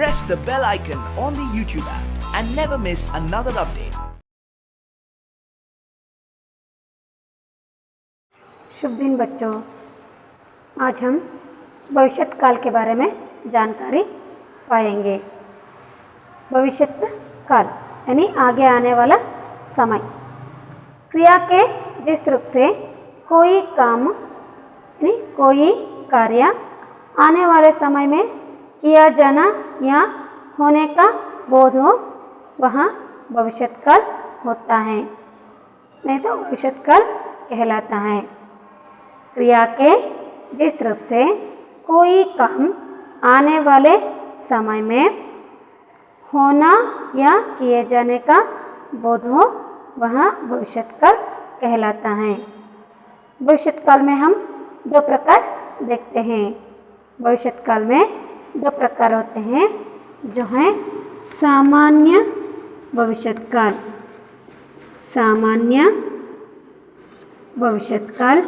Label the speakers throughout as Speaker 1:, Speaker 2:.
Speaker 1: press the bell icon on the YouTube app and never miss another update.
Speaker 2: शुभ दिन बच्चों, आज हम भविष्यत काल के बारे में जानकारी पाएंगे। भविष्यत काल यानी आगे आने वाला समय। क्रिया के जिस रूप से कोई काम यानी कोई कार्य आने वाले समय में किया जाना या होने का बोध हो, वहाँ भविष्यत काल होता है, नहीं तो भविष्यत काल कहलाता है। क्रिया के जिस रूप से कोई काम आने वाले समय में होना या किए जाने का बोध हो, वह भविष्यत काल कहलाता है। भविष्यत काल में हम दो प्रकार देखते हैं। भविष्यत काल में दो प्रकार होते हैं, जो हैं सामान्य भविष्यत काल, सामान्य भविष्यत काल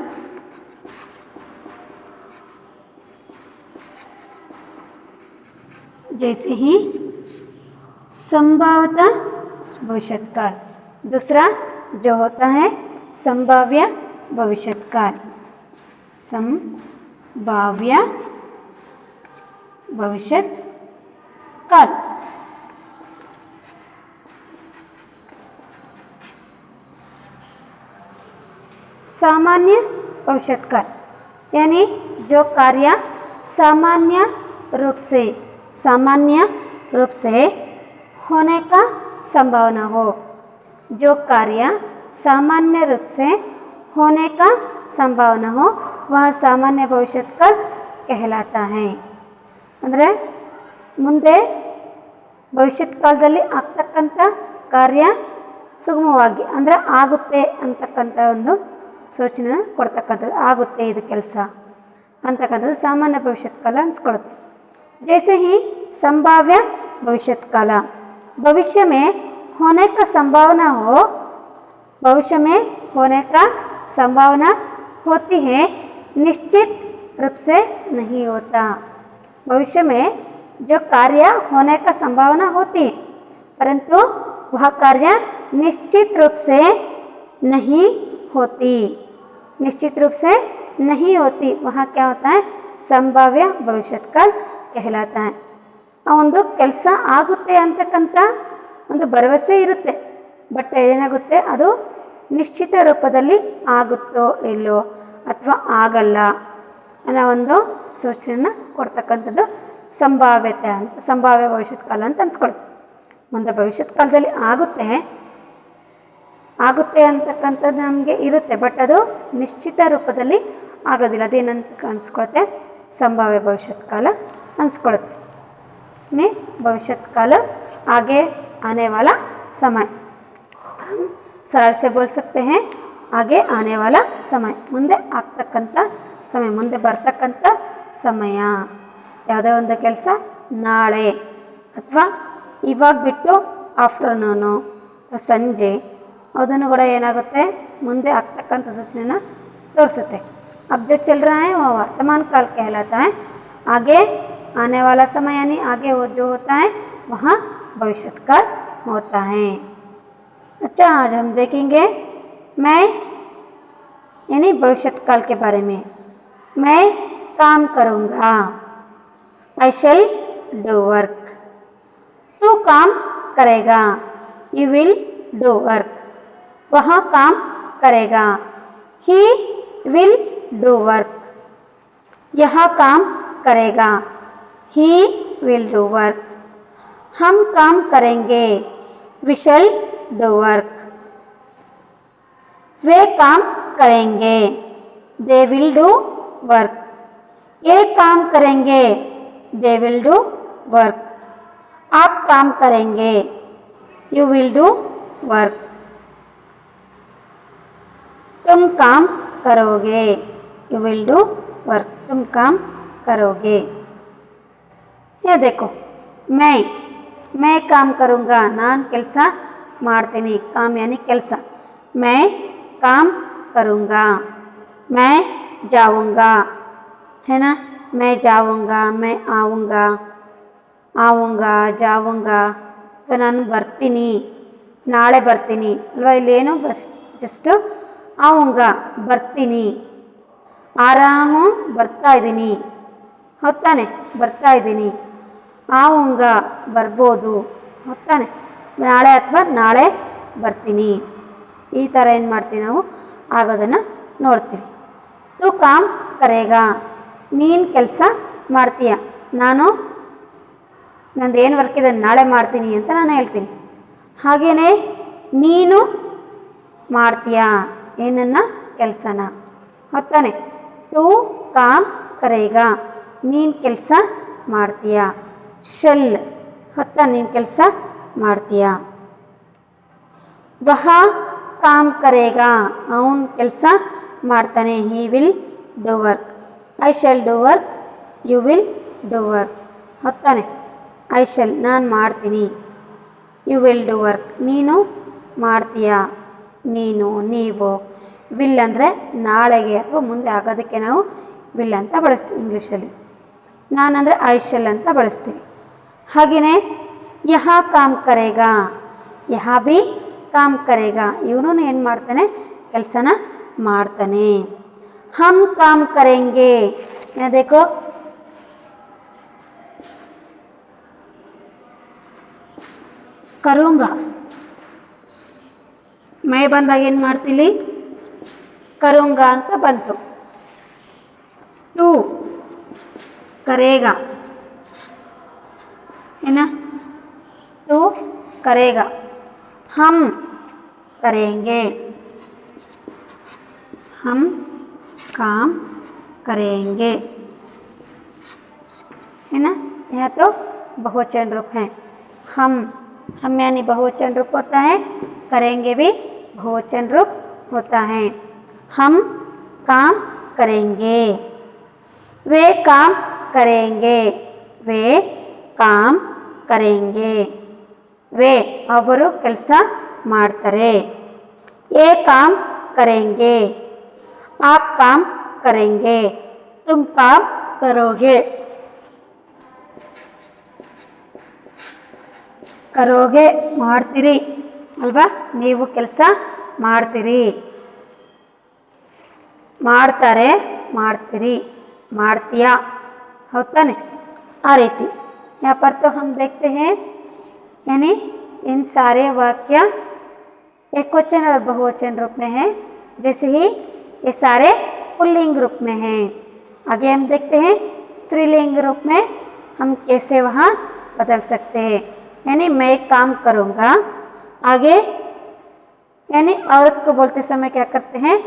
Speaker 2: जैसे ही संभाव्यता भविष्यत काल। दूसरा जो होता है संभाव्य भविष्यत काल, संभाव्य भविष्यत काल। सामान्य भविष्यत काल यानी जो कार्य सामान्य रूप से होने का संभावना हो, जो कार्य सामान्य रूप से होने का संभावना हो, वह सामान्य भविष्यत काल कहलाता है। ಅಂದರೆ ಮುಂದೆ ಭವಿಷ್ಯತ್ ಕಾಲದಲ್ಲಿ ಆಗ್ತಕ್ಕಂಥ ಕಾರ್ಯ ಸುಗಮವಾಗಿ ಅಂದರೆ ಆಗುತ್ತೆ ಅಂತಕ್ಕಂಥ ಒಂದು ಸೂಚನೆ ಕೊಡ್ತಕ್ಕಂಥದ್ದು, ಆಗುತ್ತೆ ಇದು ಕೆಲಸ ಅಂತಕ್ಕಂಥದ್ದು ಸಾಮಾನ್ಯ ಭವಿಷ್ಯತ್ ಕಾಲ ಅನ್ಸ್ಕೊಳುತ್ತೆ। जैसे ही संभाव्य भविष्यत काल, भविष्य में होने का संभावना हो, भविष्य में होने का संभावना होती है, निश्चित रूप से नहीं होता। भविष्य में जो कार्य होने का संभावना होती है, परंतु वह कार्य निश्चित रूप से नहीं होती, निश्चित रूप से नहीं होती। वहाँ क्या होता है संभाव्य भविष्यत काल कहलाता है। ಆ ಒಂದು ಕೆಲಸ ಆಗುತ್ತೆ ಅಂತಕ್ಕಂಥ ಒಂದು ಭರವಸೆ ಇರುತ್ತೆ, ಬಟ್ ಏನಾಗುತ್ತೆ ಅದು ನಿಶ್ಚಿತ ರೂಪದಲ್ಲಿ ಆಗುತ್ತೋ ಇಲ್ಲೋ ಅಥವಾ ಆಗಲ್ಲ ಅನ್ನೋ ಒಂದು ಸೂಚನೆನ ಕೊಡ್ತಕ್ಕಂಥದ್ದು ಸಂಭಾವ್ಯತೆ ಅಂತ, ಸಂಭಾವ್ಯ ಭವಿಷ್ಯತ್ ಕಾಲ ಅಂತ ಅನ್ಸ್ಕೊಳುತ್ತೆ। ಮುಂದೆ ಭವಿಷ್ಯತ್ ಕಾಲದಲ್ಲಿ ಆಗುತ್ತೆ ಅಂತಕ್ಕಂಥದ್ದು ನಮಗೆ ಇರುತ್ತೆ, ಬಟ್ ಅದು ನಿಶ್ಚಿತ ರೂಪದಲ್ಲಿ ಆಗೋದಿಲ್ಲ, ಅದೇನಂತ ಅನ್ಸ್ಕೊಳುತ್ತೆ ಸಂಭಾವ್ಯ ಭವಿಷ್ಯತ್ ಕಾಲ ಅನ್ಸ್ಕೊಳುತ್ತೆ। में भविष्यत काल आगे आने वाला समय, हम सरल से बोल सकते हैं आगे आने वाला समय, ಮುಂದೆ ಆಗ್ತಕ್ಕಂಥ ಸಮಯ, ಮುಂದೆ ಬರ್ತಕ್ಕಂಥ ಸಮಯ। ಯಾವುದೇ ಒಂದು ಕೆಲಸ ನಾಳೆ ಅಥವಾ ಇವಾಗ ಬಿಟ್ಟು ಆಫ್ಟರ್ನೂನು ಅಥವಾ ಸಂಜೆ, ಅದನ್ನು ಕೂಡ ಏನಾಗುತ್ತೆ ಮುಂದೆ ಆಗ್ತಕ್ಕಂಥ ಸೂಚನೆನ ತೋರಿಸುತ್ತೆ। अब जो चल रहा है वह वर्तमान काल कहलाता है। आगे आने वाला समय यानी आगे वो जो होता है वहाँ भविष्यत काल होता है। अच्छा, आज हम देखेंगे मैं यानी भविष्यत काल के बारे में। मैं काम करूँगा, आई शैल डू वर्क। तू काम करेगा, यू विल डू वर्क। वह काम करेगा, ही विल डू वर्क। यह काम करेगा, ही विल डू वर्क। हम काम करेंगे, वी शैल डू वर्क। वे काम करेंगे, दे विल डू वर्क। ये काम करेंगे, दे विल डू वर्क। आप काम करेंगे, यू विल डू वर्क। तुम काम करोगे, यू विल डू वर्क। तुम काम करोगे। ये देखो, मैं काम करूँगा, ನಾನು ಕೆಲಸ ಮಾಡ್ತೀನಿ, काम यानी ಕೆಲಸ। मैं काम करूँगा, मैं जाऊँगा, है ना, मैं जाऊँगा, मैं आऊँगा। ಆವುಂಗ ಜಾವುಂಗ ಅಥವಾ ನಾನು ಬರ್ತೀನಿ, ನಾಳೆ ಬರ್ತೀನಿ ಅಲ್ವಾ. ಇಲ್ಲೇನು ಜಸ್ಟು ಆವುಂಗ ಬರ್ತೀನಿ, ಆರಾಮು ಬರ್ತಾ ಇದ್ದೀನಿ, ಹೊತ್ತಾನೆ ಬರ್ತಾ ಇದ್ದೀನಿ. ಆವುಂಗ ಬರ್ಬೋದು, ಹೊತ್ತಾನೆ ನಾಳೆ ಅಥವಾ ನಾಳೆ ಬರ್ತೀನಿ. ಈ ಥರ ಏನು ಮಾಡ್ತೀವಿ ನಾವು ಆಗೋದನ್ನು ನೋಡ್ತೀವಿ. ತು ಕಾಮ್ ಕರೇಗಾ, ನೀನು ಕೆಲಸ ಮಾಡ್ತೀಯ, ನಾನು ನಂದು ಏನು ವರ್ಕ್ ಇದೆ ನಾಳೆ ಮಾಡ್ತೀನಿ ಅಂತ ನಾನು ಹೇಳ್ತೀನಿ. ಹಾಗೆಯೇ ನೀನು ಮಾಡ್ತೀಯಾ ಏನನ್ನ ಕೆಲಸನ, ಹೊತ್ತಾನೆ. ತೂ ಕಾಮ್ ಕರೇಗಾ, ನೀನು ಕೆಲಸ ಮಾಡ್ತೀಯಾ. ಶಲ್ ಹೊತ್ತ ನೀನು ಕೆಲಸ ಮಾಡ್ತೀಯಾ. ವಹ ಕಾಮ್ ಕರೇಗಾ, ಅವನು ಕೆಲಸ ಮಾಡ್ತಾನೆ. He will do work. I shall do work, you will do work, ಹೊತ್ತಾನೆ. ಐ ಶಲ್ ನಾನು ಮಾಡ್ತೀನಿ, ಯು ವಿಲ್ ಡೂ ವರ್ಕ್ ನೀನು ಮಾಡ್ತೀಯಾ. ನೀನು, ನೀವು. ವಿಲ್ ಅಂದರೆ ನಾಳೆಗೆ ಅಥವಾ ಮುಂದೆ ಆಗೋದಕ್ಕೆ ನಾವು ವಿಲ್ ಅಂತ ಬಳಸ್ತೀವಿ ಇಂಗ್ಲೀಷಲ್ಲಿ. ನಾನಂದರೆ ಐ ಶಲ್ ಅಂತ ಬಳಸ್ತೀವಿ. ಹಾಗೆಯೇ ಯಹ ಕಾಮ್ ಕರೇಗಾ, ಯಹ ಬಿ ಕಾಮ್ ಕರೇಗಾ, ಇವನು ಏನು ಮಾಡ್ತಾನೆ ಕೆಲಸನ ಮಾಡ್ತಾನೆ. ಹಮ್ ಕಾಮ್ ಕರೆಂಗೆ, ದೇಖೋ ಕरूँगा, ಮೈ ಬಂದಾಗ ಏನು ಮಾಡ್ತೀವಿ ಕरूँगा ಅಂತ ಬಂತು. तू करेगा है ना, तू करेगा. हम करेंगे, हम काम करेंगे है ना. यह तो बहुवचन रूप है. हम यानी बहुवचन रूप होता है, करेंगे भी बहुवचन रूप होता है. हम काम करेंगे, वे काम करेंगे, वे काम करेंगे, वे ಅವರು ಕೆಲಸ ಮಾಡ್ತಾರೆ. ये काम करेंगे, आप काम करेंगे, तुम काम करोगे. ಕರೋಗೆ ಮಾಡ್ತೀರಿ ಅಲ್ವಾ, ನೀವು ಕೆಲಸ ಮಾಡ್ತೀರಿ. ಮಾಡ್ತಾರೆ, ಮಾಡ್ತೀರಿ, ಮಾಡ್ತೀಯಾ, होता आ रीति. यहाँ पर तो हम देखते हैं यानी इन सारे वाक्य एकवचन और बहुवचन रूप में हैं, जैसे ही ये सारे पुल्लिंग रूप में हैं. आगे हम देखते हैं स्त्रीलिंग रूप में हम कैसे वहाँ बदल सकते हैं. यानी मैं काम करूँगा, आगे यानी औरत को बोलते समय क्या करते हैं,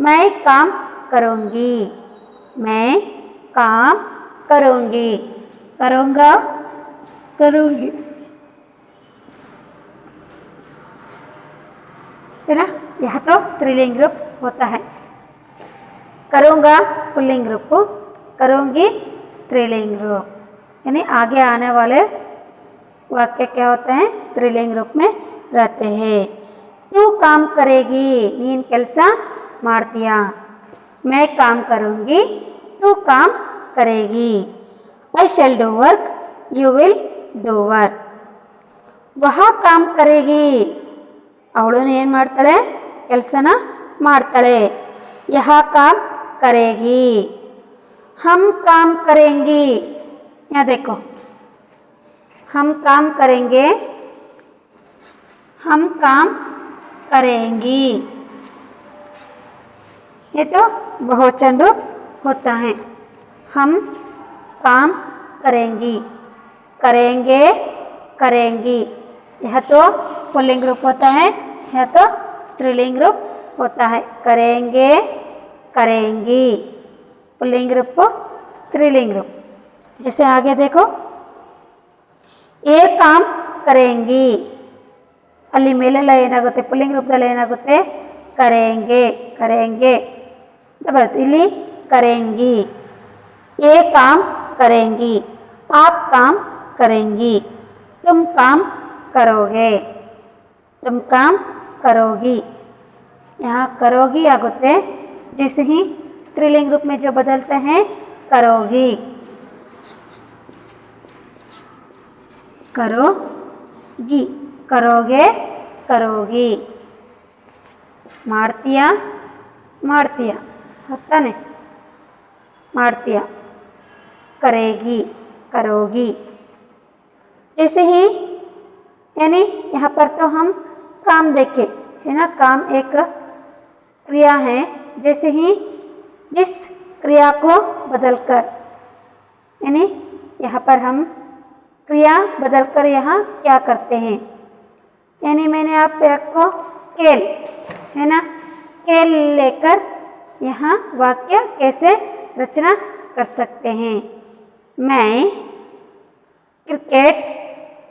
Speaker 2: मैं काम करूँगी, मैं काम करूँगी, करूँगा, करूँगी है ना. यह तो स्त्रीलिंग रूप होता है. करूँगा पुल्लिंग रूप, करूँगी स्त्रीलिंग रूप. यानी आगे आने वाले वाक्य क्या होते हैं स्त्रीलिंग रूप में रहते हैं. तू काम करेगी, ನೀನು ಕೆಲಸ ಮಾಡ್ತೀಯಾ. मैं काम करूँगी, तू काम करेगी. I shall do work, you will do work. वह काम करेगी, ಅವಳು ಏನು ಮಾಡ್ತಾಳೆ ಕೆಲಸನ ಮಾಡ್ತಾಳೆ. यह काम करेगी, हम काम करेंगी. यहाँ देखो हम काम करेंगे, हम काम करेंगी, ये तो बहुवचन रूप होता है. हम काम करेंगी, करेंगे, करेंगी, यह तो पुल्लिंग रूप होता है, यह तो स्त्रीलिंग रूप होता है. करेंगे, करेंगी, पुल्लिंग रूप, स्त्रीलिंग रूप. जैसे आगे देखो ये काम करेंगी, ಅಲ್ಲಿ ಮೇಲೆಲ್ಲ ಏನಾಗುತ್ತೆ ಪುಲ್ಲಿಂಗ್ ರೂಪದಲ್ಲಿ ಏನಾಗುತ್ತೆ ಕರೆಂಗೆ, ಕರೆಂಗೆ ಅಂತ ಬರುತ್ತೆ. ಇಲ್ಲಿ ಕರೆಂಗಿ. ये काम करेंगी, आप काम करेंगी, तुम काम करोगे, तुम काम करोगी. यहाँ करोगी आगुते, जैसे ही स्त्रीलिंग रूप में जो बदलते हैं करोगी. करोगी, करोगे, करोगी, ಮಾಡ್ತೀಯಾ, ಮಾಡ್ತೀಯಾ, होताने ಮಾಡ್ತೀಯಾ, करेगी, करोगी। जैसे ही यानी यहाँ पर तो हम काम देखे है ना, काम एक क्रिया है। जैसे ही जिस क्रिया को बदलकर यानी यहाँ पर हम क्रिया बदलकर यहाँ क्या करते हैं, यानी मैंने आपको केल है ना, केल लेकर यहाँ वाक्य कैसे रचना कर सकते हैं। मैं क्रिकेट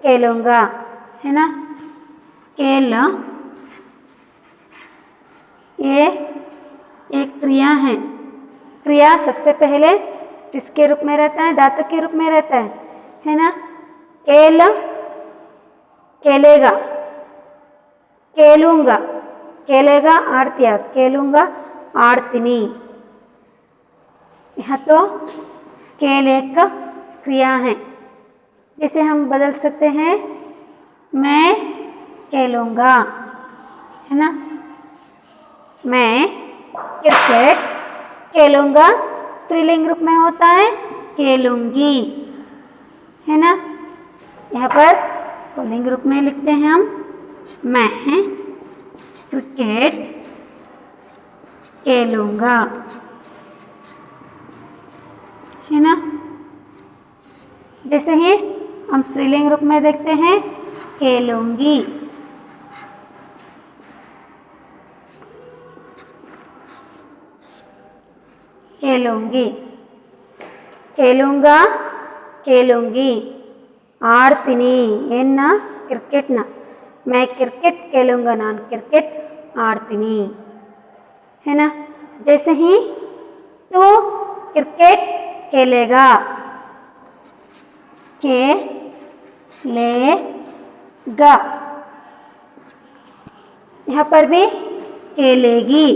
Speaker 2: खेलूँगा है ना, खेल ये एक क्रिया है। क्रिया सबसे पहले किसके रूप में रहता है, धातु के रूप में रहता है ना। खेल, खेलेगा, खेलूँगा, खेलेगा आड़तिया, खेलूँगा आड़तीनी। यह तो खेल एक क्रिया है जिसे हम बदल सकते हैं, मैं खेलूँगा है ना, मैं क्रिकेट खेलूँगा स्त्रीलिंग रूप में होता है खेलूँगी है ना। यहाँ पर पुल्लिंग रूप में लिखते हैं हम, मैं क्रिकेट खेलूँगा है ना। जैसे ही हम स्त्रीलिंग रूप में देखते हैं खेलूँगी, खेलूँगी, खेलूँगा, खेलूँगी, आड़तीनी ಏನ್ನ ಕ್ರಿಕೆಟ್ನ, मैं क्रिकेट खेलूँगा, ನಾನು क्रिकेट आड़तीनी है ना। जैसे ही तू क्रिकेट खेलेगा, खेलेगा, यहाँ पर भी खेलेगी,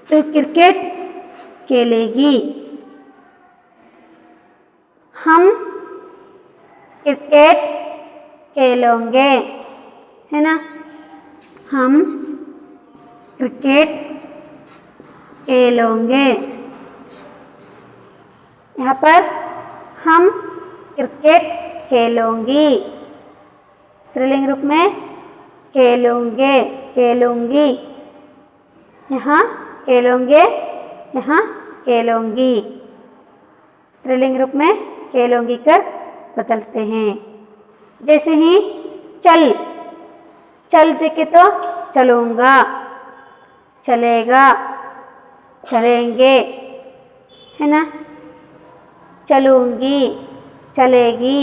Speaker 2: तो क्रिकेट खेलेगी। हम क्रिकेट खेलेंगे है ना, हम क्रिकेट खेलेंगे। यहाँ पर हम क्रिकेट खेलूँगी स्त्रीलिंग रूप में खेलूँगे, खेलूँगी, यहाँ खेलोगे, यहाँ खेलूँगी स्त्रीलिंग रूप में खेलूँगी कर बदलते हैं। जैसे ही चल, चल देखे तो चलूँगा, चलेगा, चलेंगे है ना, ಚಲುಂಗಿ, ಚಲೇಗಿ.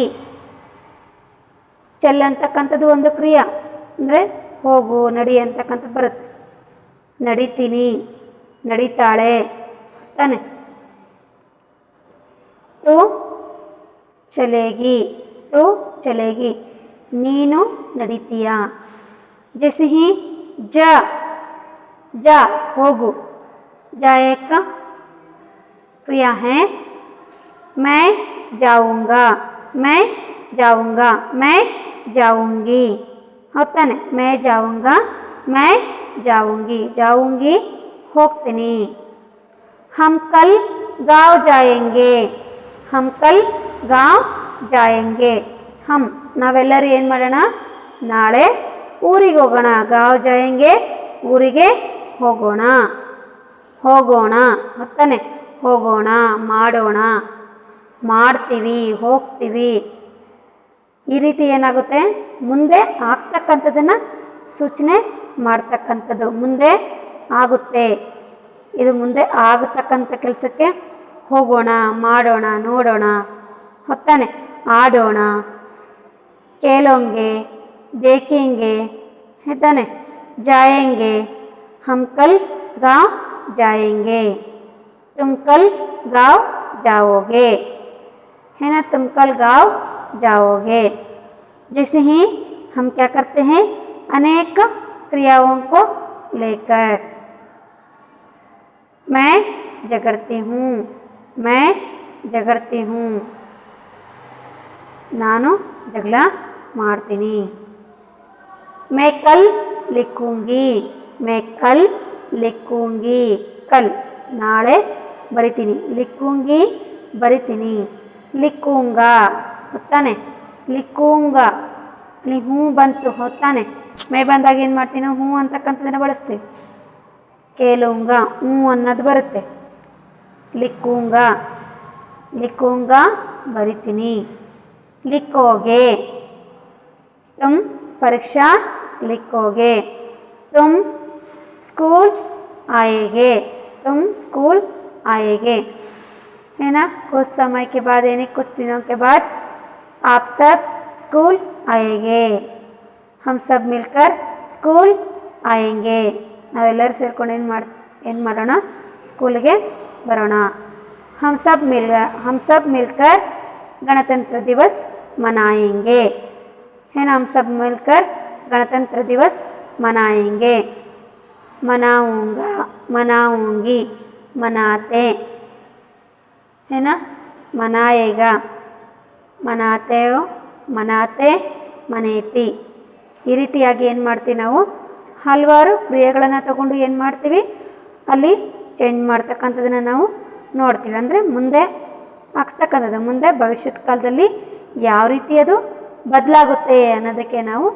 Speaker 2: ಚಲ್ ಅಂತಕ್ಕಂಥದ್ದು ಒಂದು ಕ್ರಿಯೆ, ಅಂದರೆ ಹೋಗು ನಡಿ ಅಂತಕ್ಕಂಥದ್ದು ಬರುತ್ತೆ. ನಡಿತೀನಿ, ನಡಿತಾಳೆ ತಾನೆ. ತೂ ಚಲೇಗಿ, ತೂ ಚಲೇಗಿ, ನೀನು ನಡಿತೀಯಾ. जैसे ही जा, जा होगु, जा एक क्रिया है. मैं जाऊंगा, मैं जाऊंगा, मैं जाऊंगी होता है. मैं जाऊंगा, मैं जाऊंगी, जाऊंगी होಗ್ತೀನಿ. हम कल गांव जाएंगे, हम कल गांव जाएंगे. हम ನಾವೆಲ್ಲರೂ ಏನು ಮಾಡೋಣ, ನಾಳೆ ಊರಿಗೆ ಹೋಗೋಣ. ಗಾಂವ್ ಜಾಯಂಗೆ, ಊರಿಗೆ ಹೋಗೋಣ. ಹೋಗೋಣ ಹೊತ್ತಾನೆ, ಹೋಗೋಣ, ಮಾಡೋಣ, ಮಾಡ್ತೀವಿ, ಹೋಗ್ತೀವಿ. ಈ ರೀತಿ ಏನಾಗುತ್ತೆ, ಮುಂದೆ ಆಗ್ತಕ್ಕಂಥದ್ದನ್ನು ಸೂಚನೆ ಮಾಡ್ತಕ್ಕಂಥದ್ದು. ಮುಂದೆ ಆಗುತ್ತೆ, ಇದು ಮುಂದೆ ಆಗತಕ್ಕಂಥ ಕೆಲಸಕ್ಕೆ ಹೋಗೋಣ, ಮಾಡೋಣ, ನೋಡೋಣ ಹೊತ್ತಾನೆ, ಆಡೋಣ. खेलोगे, देखेंगे है ताने. जाएंगे, हम कल गांव जाएंगे, तुम कल गांव जाओगे है ना, तुम कल गांव जाओगे. जैसे ही हम क्या करते हैं, अनेक क्रियाओं को लेकर. मैं झगड़ती हूँ, मैं झगड़ती हूँ, ನಾನು ಜಗಳ ಮಾಡ್ತೀನಿ. मैं कल लिखूंगी, मैं कल लिखूंगी, कल ನಾಳೆ ಬರಿತೀನಿ, लिखूंगी ಬರಿತೀನಿ, लिखूंगा ಹೊತ್ತಾನೆ, लिखूंगा ಅಲ್ಲಿ ಹ್ಞೂ ಬಂತು ಹೊತ್ತಾನೆ. ಮೇ ಬಂದಾಗ ಏನು ಮಾಡ್ತೀವಿ ನಾವು, ಹ್ಞೂ ಅಂತಕ್ಕಂಥದ್ದನ್ನು ಬಳಸ್ತೀವಿ. ಕೇಳುಂಗಾ ಹ್ಞೂ ಅನ್ನೋದು ಬರುತ್ತೆ. लिखूंगा लिखूंगा ಬರಿತೀನಿ. लिखोगे तुम परीक्षा लिखोगे, तुम स्कूल आएगे, तुम स्कूल आएगे, है ना. कुछ समय के बाद यानी कुछ दिनों के बाद आप सब स्कूल आएंगे, हम सब मिलकर स्कूल आएंगे. ನಾವೆಲ್ಲರೂ ಸೇರ್ಕೊಂಡು ಏನು ಮಾಡೋಣ, ಸ್ಕೂಲ್ಗೆ ಬರೋಣ. हम सब मिलकर गणतंत्र दिवस मनाएंगे, है ना. हम सब मिलकर गणतंत्र दिवस मनाएंगे. मनाऊंगा मनाऊंगी मनाते, है ना. मनाएगा मनाते हो, मनाते मनेती. ಈ ರೀತಿಯಾಗಿ ಏನು ಮಾಡ್ತೀವಿ ನಾವು, ಹಲವಾರು ಕ್ರಿಯೆಗಳನ್ನು ತಗೊಂಡು ಏನು ಮಾಡ್ತೀವಿ, ಅಲ್ಲಿ ಚೇಂಜ್ ಮಾಡ್ತಕ್ಕಂಥದ್ದನ್ನು ನಾವು ನೋಡ್ತೀವಿ. ಅಂದರೆ ಮುಂದೆ ಆಗ್ತಕ್ಕಂಥದ್ದು, ಮುಂದೆ ಭವಿಷ್ಯದ ಕಾಲದಲ್ಲಿ ಯಾವ ರೀತಿ ಅದು ಬದಲಾಗುತ್ತೆ ಅನ್ನೋದಕ್ಕೆ ನಾವು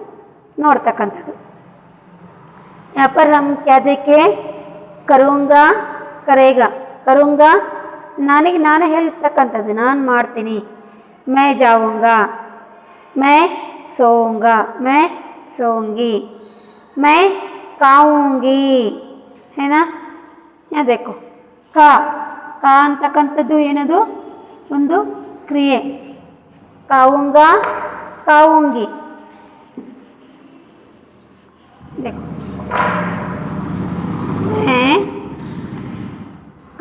Speaker 2: ನೋಡ್ತಕ್ಕಂಥದ್ದು. यहाँ पर हम क्या देखें, करूँगा करेगा, करूँगा ನನಗೆ ನಾನು ಹೇಳ್ತಕ್ಕಂಥದ್ದು, ನಾನು ಮಾಡ್ತೀನಿ. मैं जाऊँगा, मैं सोऊंगा, मैं सोऊंगी, मैं खाऊंगी, है ना. यहाँ देखो का ಅಂತಕ್ಕಂಥದ್ದು ಏನದು, ಒಂದು ಕ್ರಿಯೆ. खाऊंगा खाऊंगी, देखो मैं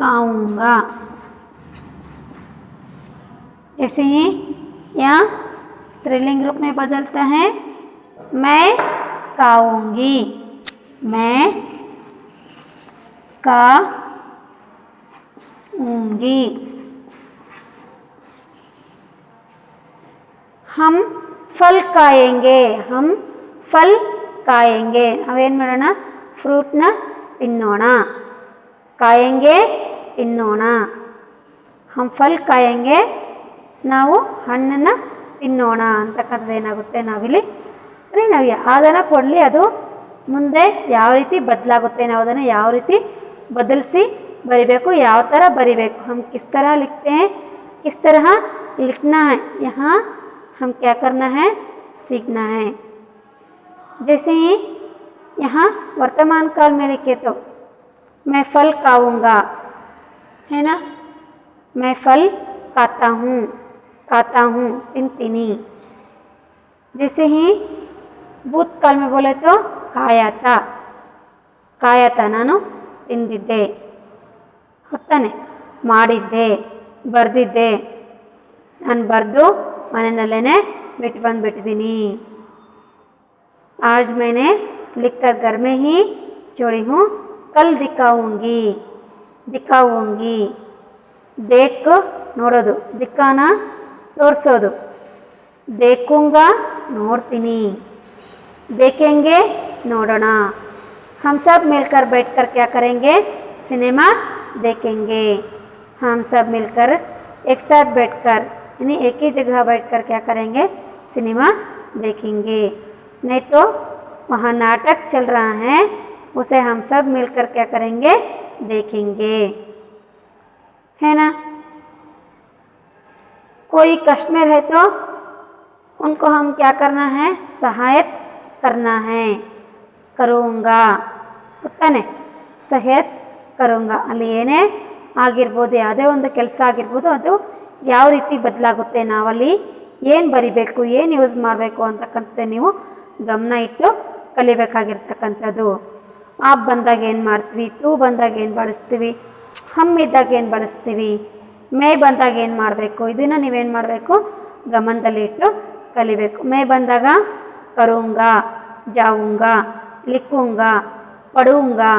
Speaker 2: खाऊंगा. जैसे ही यहाँ स्त्रीलिंग रूप में बदलता है, मैं खाऊंगी, मैं खाऊंगी. हम फल खाएंगे, हम फल खाएंगे. ನಾವೇನು ಮಾಡೋಣ, ಫ್ರೂಟ್ನ ತಿನ್ನೋಣ. ಕಾಯಂಗೆ ತಿನ್ನೋಣ. हम फल खाएंगे ನಾವು ಹಣ್ಣನ್ನು ತಿನ್ನೋಣ ಅಂತಕ್ಕಂಥದ್ದು ಏನಾಗುತ್ತೆ, ನಾವಿಲ್ಲಿ ಅಂದರೆ ನಾವು ಯಾವುದನ್ನು ಕೊಡಲಿ ಅದು ಮುಂದೆ ಯಾವ ರೀತಿ ಬದಲಾಗುತ್ತೆ, ನಾವು ಅದನ್ನು ಯಾವ ರೀತಿ ಬದಲಿಸಿ ಬರಿಬೇಕು, ಯಾವ ಥರ ಬರಿಬೇಕು. हम किस तरह लिखते हैं, किस तरह लिखना है, यहाँ हम क्या करना है, सीखना है. जैसे ही यहाँ वर्तमान काल में लिखे तो मैं फल खाऊंगा, है ना. मैं फल खाता हूँ तिनतिनी. जैसे ही भूतकाल में बोले तो खाया था ನಾನು ತಿಂದಿದ್ದೆ, ಹೊತ್ತಾನೆ. ಮಾಡಿದ್ದೆ, ಬರೆದಿದ್ದೆ, ನಾನು ಬರೆದು ಮನೆಯಲ್ಲೇ ಬಿಟ್ಟು ಬಂದುಬಿಟ್ಟಿದ್ದೀನಿ. आज मैंने लिखकर घर में ही छोड़ी हूँ, कल दिखाऊंगी. देख ನೋಡೋದು, ದಿಕ್ಕಾನ ತೋರಿಸೋದು. देखूंगा ನೋಡ್ತೀನಿ, देखेंगे ನೋಡೋಣ. हम सब मिलकर बैठकर क्या करेंगे, सिनेमा देखेंगे. हम सब मिलकर एक साथ बैठकर यानी एक ही जगह बैठकर क्या करेंगे, सिनेमा देखेंगे. नहीं तो वहाँ नाटक चल रहा है, उसे हम सब मिलकर क्या करेंगे, देखेंगे, है ना. कोई कष्ट में रहे तो उनको हम क्या करना है, सहायता करना है. करूँगा ಹೊತ್ತಾನೆ, ಸಹಾಯತ ಕरूँगा. ಅಲ್ಲಿ ಏನೇ ಆಗಿರ್ಬೋದು, ಯಾವುದೇ ಒಂದು ಕೆಲಸ ಆಗಿರ್ಬೋದು, ಅದು ಯಾವ ರೀತಿ ಬದಲಾಗುತ್ತೆ, ನಾವಲ್ಲಿ ಏನು ಬರಿಬೇಕು, ಏನು ಯೂಸ್ ಮಾಡಬೇಕು ಅಂತಕ್ಕಂಥದ್ದು ನೀವು ಗಮನ ಇಟ್ಟು ಕಲಿಬೇಕಾಗಿರ್ತಕ್ಕಂಥದ್ದು. ಆಪ್ ಬಂದಾಗ ಏನು ಮಾಡ್ತೀವಿ, ತೂ ಬಂದಾಗ ಏನು ಬಳಸ್ತೀವಿ, ಹಮ್ ಇದ್ದಾಗ ಏನು ಬಳಸ್ತೀವಿ, ಮೇ ಬಂದಾಗ ಏನು ಮಾಡಬೇಕು, ಇದನ್ನು ನೀವೇನು ಮಾಡಬೇಕು, ಗಮನದಲ್ಲಿ ಇಟ್ಟು ಕಲಿಬೇಕು. ಮೇ ಬಂದಾಗ ಕरूँगा, जाऊँगा, लिखूँगा, पढ़ूँगा,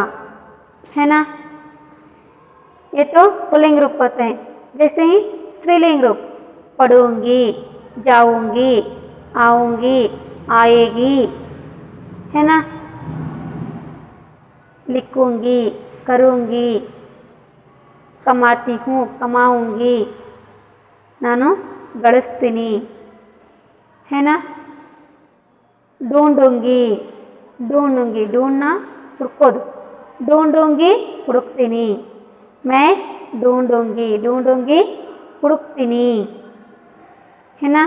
Speaker 2: है ना. ये तो पुल्लिंग रूप होते हैं. जैसे ही स्त्रीलिंग रूप पढ़ूँगी, जाऊँगी, आऊँगी, आएगी, है ना। लिखूँगी, करूँगी, कमाती हूँ, कमाऊँगी, ನಾನು ಗಳಿಸ್ತೀನಿ, है ना। ढूंढूंगी, ढूंढूंगी, ढूंढना ಹುಡ್ಕೋದು, ढूंढूंगी ಹುಡುಕ್ತೀನಿ, मैं ढूंढूंगी, ढूंढूंगी ಹುಡುಕ್ತೀನಿ, है ना।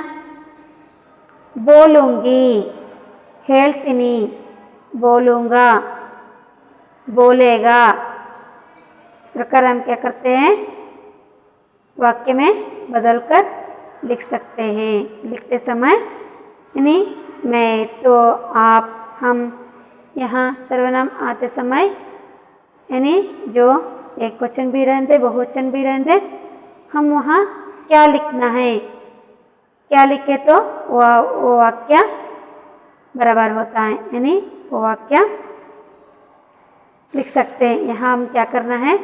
Speaker 2: बोलूंगी, ಹೇಳ್ತೀನಿ, बोलूंगा, बोलेगा। इस प्रकार हम क्या करते हैं, वाक्य में बदलकर लिख सकते हैं। लिखते समय यानी मैं, तो, आप, हम, यहाँ सर्वनाम आते समय यानी जो एक वचन भी रहते बहुवचन भी रहते, हम वहाँ क्या लिखना है, क्या लिखे तो वो वाक्य बराबर होता है, यानी वो वाक्य लिख सकते हैं। यहाँ हम क्या करना है,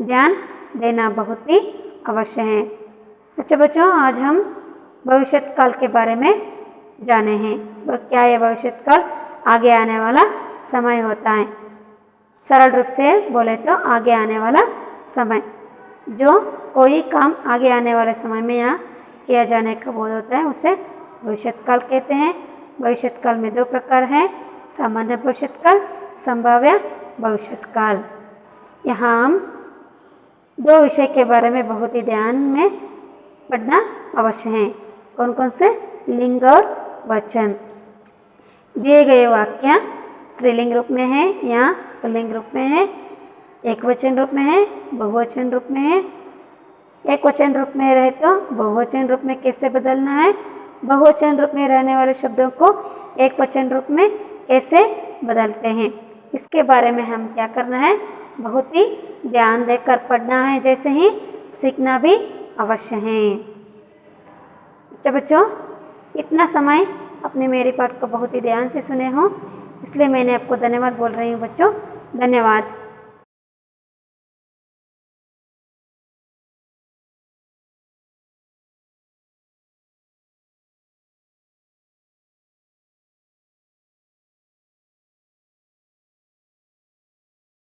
Speaker 2: ध्यान देना बहुत ही अवश्य है। अच्छा बच्चों, आज हम भविष्यत काल के बारे में जाने हैं। क्या है भविष्यत काल, आगे आने वाला समय होता है। सरल रूप से बोले तो आगे आने वाला समय, जो कोई काम आगे आने वाले समय में या किया जाने का बोध होता है उसे भविष्यत काल कहते हैं। भविष्यत काल में दो प्रकार हैं, सामान्य भविष्यत काल, संभाव्य भविष्यत काल। यहाँ हम दो विषय के बारे में बहुत ही ध्यान में पढ़ना अवश्य है। कौन कौन से, लिंग और वचन। दिए गए वाक्य स्त्रीलिंग रूप में है या पुल्लिंग रूप में है, एक वचन रूप में है, बहुवचन रूप में है। एक वचन रूप में रहे तो बहुवचन रूप में कैसे बदलना है, बहुवचन रूप में रहने वाले शब्दों को एक वचन रूप में कैसे बदलते हैं, इसके बारे में हम क्या करना है, बहुत ही ध्यान देकर पढ़ना है, जैसे ही सीखना भी अवश्य है। अच्छा बच्चों, इतना समय अपने मेरे पाठ को बहुत ही ध्यान से सुने हो, इसलिए मैंने आपको धन्यवाद बोल रही हूँ बच्चों, धन्यवाद।